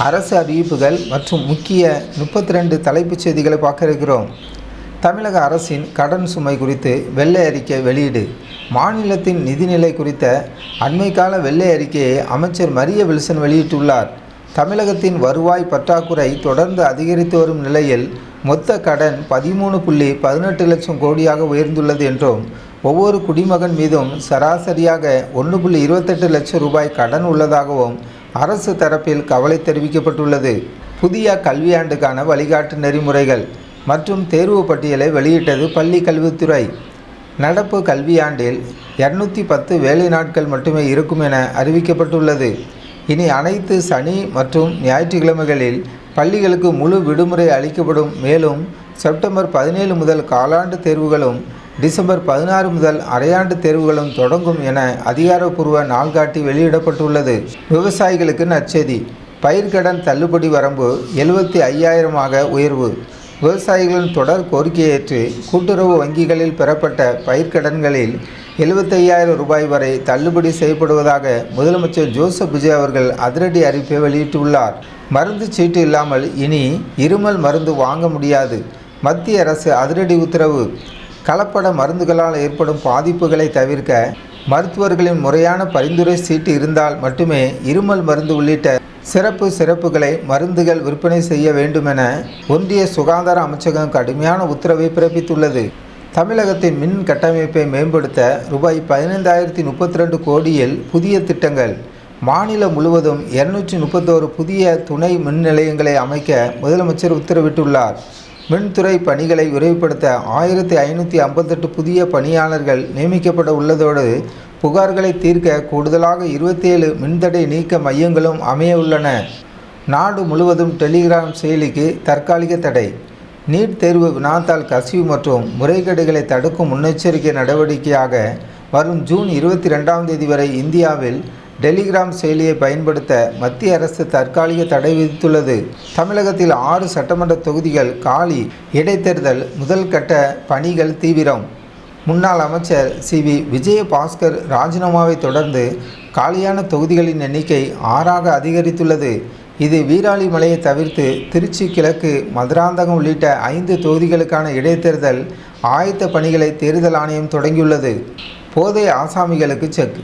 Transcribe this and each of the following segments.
அரசு அறிவிப்புகள் மற்றும் முக்கிய 32 தலைப்புச் செய்திகளை பார்க்க இருக்கிறோம். தமிழக அரசின் கடன் சுமை குறித்து வெள்ளை அறிக்கை வெளியீடு. மாநிலத்தின் நிதிநிலை குறித்த அண்மைக்கால வெள்ளை அறிக்கையை அமைச்சர் மரிய வில்சன் வெளியிட்டுள்ளார். தமிழகத்தின் வருவாய் பற்றாக்குறை தொடர்ந்து அதிகரித்து வரும் நிலையில் மொத்த கடன் 13.18 லட்சம் கோடியாக உயர்ந்துள்ளது என்றும், ஒவ்வொரு குடிமகன் மீதும் சராசரியாக 1.28 லட்சம் ரூபாய் கடன் உள்ளதாகவும் அரசு தரப்பில் கவலை தெரிவிக்கப்பட்டுள்ளது. புதிய கல்வியாண்டுக்கான வழிகாட்டு நெறிமுறைகள் மற்றும் தேர்வு பட்டியலை வெளியிட்டது பள்ளி கல்வித்துறை. நடப்பு கல்வியாண்டில் 210 வேலை நாட்கள் மட்டுமே இருக்கும் என அறிவிக்கப்பட்டுள்ளது. இனி அனைத்து சனி மற்றும் ஞாயிற்றுக்கிழமைகளில் பள்ளிகளுக்கு முழு விடுமுறை அளிக்கப்படும். மேலும் செப்டம்பர் 17 முதல் காலாண்டு தேர்வுகளும், டிசம்பர் 16 முதல் அரையாண்டு தேர்வுகளும் தொடங்கும் என அதிகாரப்பூர்வ நாள்காட்டி வெளியிடப்பட்டுள்ளது. விவசாயிகளுக்கு நற்செய்தி. பயிர்க்கடன் தள்ளுபடி வரம்பு 75,000ஆக உயர்வு. விவசாயிகளின் தொடர் கோரிக்கையை ஏற்று கூட்டுறவு வங்கிகளில் பெறப்பட்ட பயிர்க்கடன்களில் 75,000 ரூபாய் வரை தள்ளுபடி செய்யப்படுவதாக முதலமைச்சர் ஜோசப் விஜய் அவர்கள் அதிரடி அறிவிப்பை வெளியிட்டுள்ளார். மருந்து சீட்டு இல்லாமல் இனி இருமல் மருந்து வாங்க முடியாது. மத்திய அரசு அதிரடி உத்தரவு. கலப்பட மருந்துகளால் ஏற்படும் பாதிப்புகளை தவிர்க்க மருத்துவர்களின் முறையான பரிந்துரை சீட்டு இருந்தால் மட்டுமே இருமல் மருந்து உள்ளிட்ட சிறப்புகளை மருந்துகள் விற்பனை செய்ய வேண்டுமென ஒன்றிய சுகாதார அமைச்சகம் கடுமையான உத்தரவை பிறப்பித்துள்ளது. தமிழகத்தின் மின் கட்டமைப்பை மேம்படுத்த ரூபாய் 15,032 கோடியில் புதிய திட்டங்கள். மாநிலம் முழுவதும் 231 புதிய துணை மின் நிலையங்களை அமைக்க முதலமைச்சர் உத்தரவிட்டுள்ளார். மின்துறை பணிகளை விரைவுபடுத்த 1,558 புதிய பணியாளர்கள் நியமிக்கப்பட உள்ளதோடு, புகார்களை தீர்க்க கூடுதலாக 27 மின்தடை நீக்க மையங்களும் அமைய உள்ளன. நாடு முழுவதும் டெலிகிராம் செயலிக்கு தற்காலிக தடை. நீட் தேர்வு வினாத்தாள் கசிவு மற்றும் முறைகேடுகளை தடுக்கும் முன்னெச்சரிக்கை நடவடிக்கையாக வரும் ஜூன் 22ஆம் தேதி வரை இந்தியாவில் டெலிகிராம் செயலியை பயன்படுத்த மத்திய அரசு தற்காலிக தடை விதித்துள்ளது. தமிழகத்தில் 6 சட்டமன்ற தொகுதிகள் காலி. இடைத்தேர்தல் முதல் கட்ட பணிகள் தீவிரம். முன்னாள் அமைச்சர் சி.வி. விஜயபாஸ்கர் ராஜினாமாவை தொடர்ந்து காலியான தொகுதிகளின் எண்ணிக்கை 6ஆக அதிகரித்துள்ளது. இது வீராளிமலையை தவிர்த்து திருச்சி கிழக்கு, மதுராந்தகம் உள்ளிட்ட 5 தொகுதிகளுக்கான இடைத்தேர்தல் ஆயத்த பணிகளை தேர்தல் ஆணையம் தொடங்கியுள்ளது. போதை ஆசாமிகளுக்கு செக்.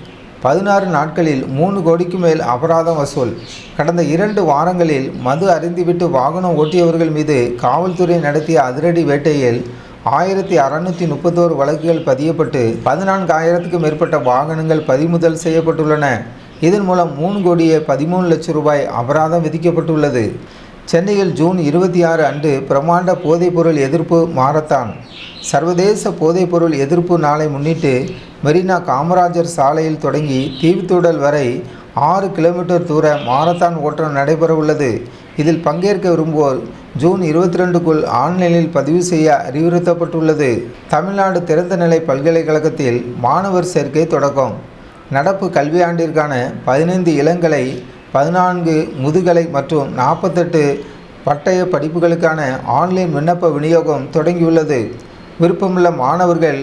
16 நாட்களில் 3 கோடிக்கு மேல் அபராதம் வசூல். கடந்த 2 வாரங்களில் மது அருந்திவிட்டு வாகனம் ஓட்டியவர்கள் மீது காவல்துறை நடத்திய அதிரடி வேட்டையில் 1,631 வழக்குகள் பதியப்பட்டு 14,000க்கும் மேற்பட்ட வாகனங்கள் பறிமுதல் செய்யப்பட்டுள்ளன. இதன் மூலம் 3,13 லட்சம் ரூபாய் அபராதம் விதிக்கப்பட்டுள்ளது. சென்னையில் ஜூன் 26 அன்று பிரமாண்ட போதைப்பொருள் எதிர்ப்பு மாரத்தான். சர்வதேச போதைப்பொருள் எதிர்ப்பு நாளை முன்னிட்டு மெரினா காமராஜர் சாலையில் தொடங்கி தீவுத்திடல் வரை 6 கிலோமீட்டர் தூர மாரத்தான் ஓட்டம் நடைபெறவுள்ளது. இதில் பங்கேற்க விரும்புவோர் ஜூன் 22க்குள் ஆன்லைனில் பதிவு செய்ய அறிவுறுத்தப்பட்டுள்ளது. தமிழ்நாடு திறந்தநிலை பல்கலைக்கழகத்தில் மாணவர் சேர்க்கை தொடக்கம். நடப்பு கல்வியாண்டிற்கான 15 இளங்கலை, 14 முதுகலை மற்றும் 48 பட்டய படிப்புகளுக்கான ஆன்லைன் விண்ணப்ப விநியோகம் தொடங்கியுள்ளது. விருப்பமுள்ள மாணவர்கள்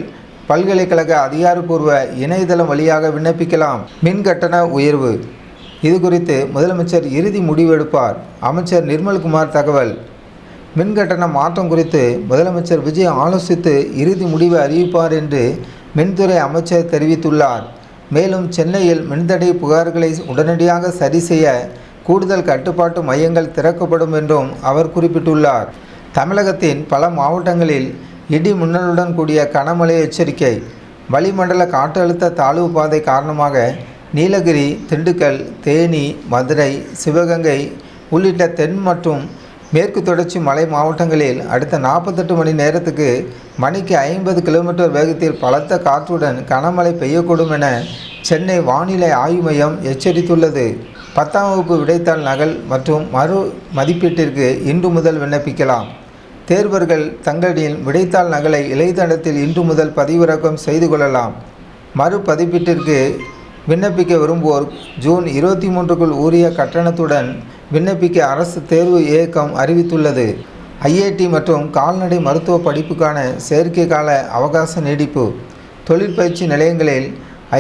பல்கலைக்கழக அதிகாரப்பூர்வ இணையதளம் வழியாக விண்ணப்பிக்கலாம். மின் கட்டண உயர்வு. இது குறித்து முதலமைச்சர் இறுதி முடிவெடுப்பார். அமைச்சர் நிர்மல்குமார் தகவல். மின் கட்டண மாற்றம் குறித்து முதலமைச்சர் விஜய் ஆலோசித்து இறுதி முடிவை அறிவிப்பார் என்று மின்துறை அமைச்சர் தெரிவித்துள்ளார். மேலும் சென்னையில் மின்தடை புகார்களை உடனடியாக சரி செய்ய கூடுதல் கட்டுப்பாட்டு மையங்கள் திறக்கப்படும் என்றும் அவர் குறிப்பிட்டுள்ளார். தமிழகத்தின் பல மாவட்டங்களில் இடி மின்னலுடன் கூடிய கனமழை எச்சரிக்கை. வளிமண்டல காற்றழுத்த தாழ்வு பாதை காரணமாக நீலகிரி, திண்டுக்கல், தேனி, மதுரை, சிவகங்கை உள்ளிட்ட தென் மற்றும் மேற்கு தொடர்ச்சி மலை மாவட்டங்களில் அடுத்த 48 மணி நேரத்துக்கு மணிக்கு 50 கிலோமீட்டர் வேகத்தில் பலத்த காற்றுடன் கனமழை பெய்யக்கூடும் என சென்னை வானிலை ஆய்வு மையம் எச்சரித்துள்ளது. 10ஆம் வகுப்பு விடைத்தாள் நகல் மற்றும் மறு மதிப்பீட்டிற்கு இன்று முதல் விண்ணப்பிக்கலாம். தேர்வர்கள் தங்களின் விடைத்தாள் நகலை இணையதளத்தில் இன்று முதல் பதிவிறக்கம் செய்து கொள்ளலாம். மறு பதிப்பீட்டிற்கு விண்ணப்பிக்க விரும்புவோர் ஜூன் 23க்குள் உரிய கட்டணத்துடன் விண்ணப்பிக்க அரசு தேர்வு இயக்கம் அறிவித்துள்ளது. ஐஐடி மற்றும் கால்நடை மருத்துவ படிப்புக்கான சேர்க்கை கால அவகாச நீடிப்பு. தொழிற்பயிற்சி நிலையங்களில்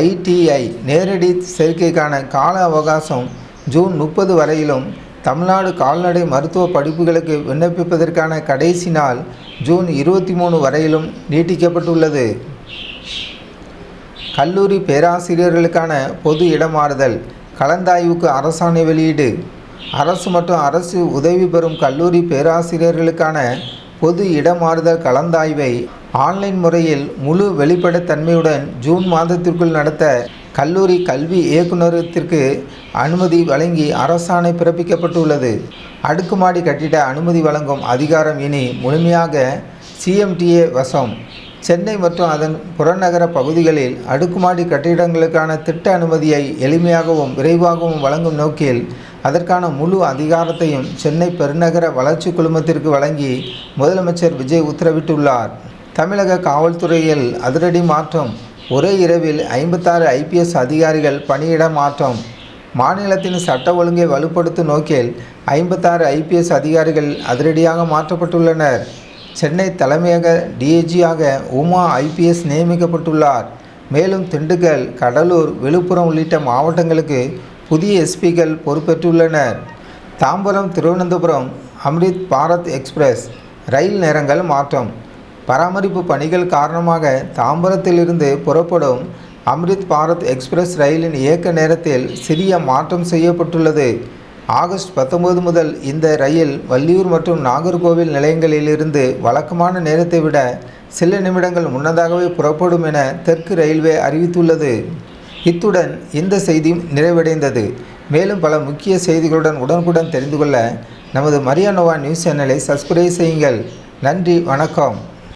ஐடிஐ நேரடி சேர்க்கைக்கான கால அவகாசம் ஜூன் 30 வரையிலும், தமிழ்நாடு கால்நடை மருத்துவ படிப்புகளுக்கு விண்ணப்பிப்பதற்கான கடைசி நாள் ஜூன் 23 வரையிலும் நீட்டிக்கப்பட்டுள்ளது. கல்லூரி பேராசிரியர்களுக்கான பொது இடமாறுதல் கலந்தாய்வுக்கு அரசாணை வெளியீடு. அரசு மற்றும் அரசு உதவி பெறும் கல்லூரி பேராசிரியர்களுக்கான பொது இடமாறுதல் கலந்தாய்வை ஆன்லைன் முறையில் முழு வெளிப்படைத்தன்மையுடன் ஜூன் மாதத்திற்குள் நடத்த கல்லூரி கல்வி இயக்குநரகத்திற்கு அனுமதி வழங்கி அரசாணை பிறப்பிக்கப்பட்டுள்ளது. அடுக்குமாடி கட்டிட அனுமதி வழங்கும் அதிகாரம் இனி முழுமையாக CMTA வசம். சென்னை மற்றும் அதன் புறநகர பகுதிகளில் அடுக்குமாடி கட்டிடங்களுக்கான திட்ட அனுமதியை எளிமையாகவும் விரைவாகவும் வழங்கும் நோக்கில் அதற்கான முழு அதிகாரத்தையும் சென்னை பெருநகர வளர்ச்சி குழுமத்திற்கு வழங்கி முதலமைச்சர் விஜய் உத்தரவிட்டுள்ளார். தமிழக காவல்துறையில் அதிரடி மாற்றம். ஒரே இரவில் 56 IPS அதிகாரிகள் பணியிட மாற்றம். மாநிலத்தின் சட்ட ஒழுங்கை வலுப்படுத்தும் நோக்கில் 56 IPS அதிகாரிகள் அதிரடியாக மாற்றப்பட்டுள்ளனர். சென்னை தலைமையக DIG-ஆக உமா IPS நியமிக்கப்பட்டுள்ளார். மேலும் திண்டுக்கல், கடலூர், விழுப்புரம் உள்ளிட்ட மாவட்டங்களுக்கு புதிய SPக்கள் பொறுப்பேற்றுள்ளனர். தாம்பரம் திருவனந்தபுரம் அம்ரித் பாரத் எக்ஸ்பிரஸ் ரயில் நேரங்கள் மாற்றம். பராமரிப்பு பணிகள் காரணமாக தாம்பரத்திலிருந்து புறப்படும் அம்ரித் பாரத் எக்ஸ்பிரஸ் ரயிலின் இயக்க நேரத்தில் சிறிய மாற்றம் செய்யப்பட்டுள்ளது. ஆகஸ்ட் 19 முதல் இந்த ரயில் வள்ளியூர் மற்றும் நாகர்கோவில் நிலையங்களிலிருந்து வழக்கமான நேரத்தை விட சில நிமிடங்கள் முன்னதாகவே புறப்படும் என தெற்கு ரயில்வே அறிவித்துள்ளது. இத்துடன் இந்த செய்தி நிறைவடைந்தது. மேலும் பல முக்கிய செய்திகளுடன் உடனுக்குடன் தெரிந்து கொள்ள நமது மரியா நோவா நியூஸ் சேனலை சப்ஸ்கிரைப் செய்யுங்கள். நன்றி, வணக்கம்.